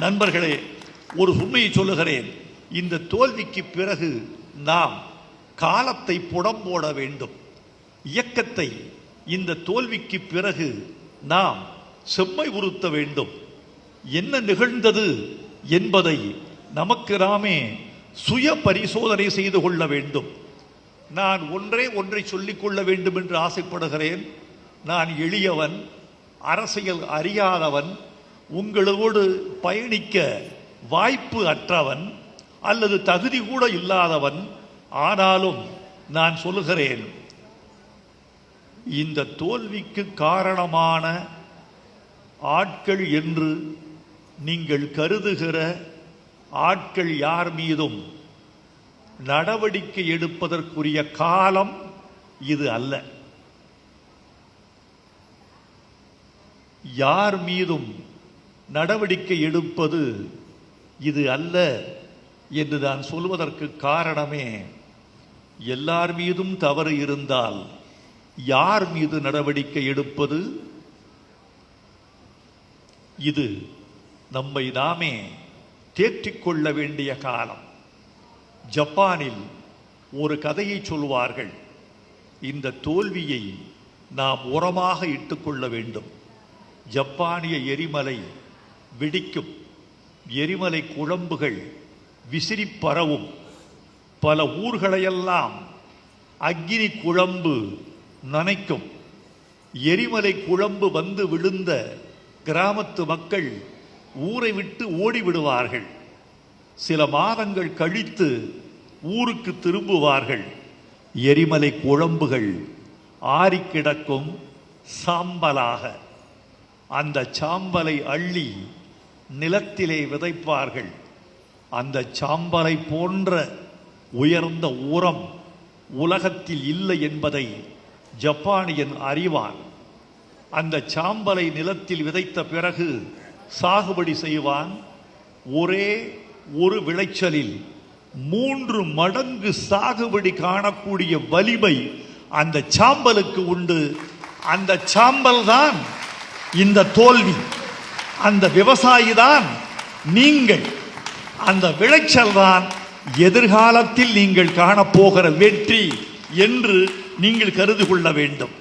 நண்பர்களே, ஒரு உண்மையை சொல்லுகிறேன். இந்த தோல்விக்கு பிறகு நாம் காலத்தை புடம்போட வேண்டும். இயக்கத்தை இந்த தோல்விக்கு பிறகு நாம் செம்மை உறுத்த வேண்டும். என்ன நிகழ்ந்தது என்பதை நமக்கு நாமே சுய பரிசோதனை செய்து கொள்ள வேண்டும். நான் ஒன்றை சொல்லிக் கொள்ள வேண்டும் என்று ஆசைப்படுகிறேன். நான் எளியவன், அரசியல் அறியாதவன், உங்களோடு பயணிக்க வாய்ப்பு அற்றவன் அல்லது தகுதி கூட இல்லாதவன். ஆனாலும் நான் சொல்லுகிறேன், இந்த தோல்விக்கு காரணமான ஆட்கள் என்று நீங்கள் கருதுகிற ஆட்கள் யார் மீதும் நடவடிக்கை எடுப்பதற்குரிய காலம் இது அல்ல. யார் மீதும் நடவடிக்கை எடுப்பது இது அல்ல என்று நான் சொல்வதற்கு காரணமே, எல்லார் மீதும் தவறு இருந்தால் யார் மீது நடவடிக்கை எடுப்பது? இது நம்மை நாமே தேற்றிக்கொள்ள வேண்டிய காலம். ஜப்பானில் ஒரு கதையை சொல்வார்கள். இந்த தோல்வியை நாம் உரமாக இட்டுக்கொள்ள வேண்டும். ஜப்பானிய எரிமலை வெடிக்கும், எரிமலை குழம்புகள் விசிறி பரவும், பல ஊர்களையெல்லாம் அக்கினி குழம்பு நனைக்கும். எரிமலை குழம்பு வந்து விழுந்த கிராமத்து மக்கள் ஊரை விட்டு ஓடிவிடுவார்கள். சில மாதங்கள் கழித்து ஊருக்கு திரும்புவார்கள். எரிமலை குழம்புகள் ஆறி கிடக்கும் சாம்பலாக. அந்த சாம்பலை அள்ளி நிலத்திலே விதைப்பார்கள். அந்த சாம்பலை போன்ற உயர்ந்த உரம் உலகத்தில் இல்லை என்பதை ஜப்பானியன் அறிவான். அந்த சாம்பலை நிலத்தில் விதைத்த பிறகு சாகுபடி செய்வான். ஒரே ஒரு விளைச்சலில் 3 மடங்கு சாகுபடி காணக்கூடிய வலிமை அந்த சாம்பலுக்கு உண்டு. அந்த சாம்பல் தான் இந்த தோல்வி. அந்த விவசாயி தான் நீங்கள். அந்த விளைச்சல் தான் எதிர்காலத்தில் நீங்கள் காணப்போகிற வெற்றி என்று நீங்கள் கருதி கொள்ள வேண்டும்.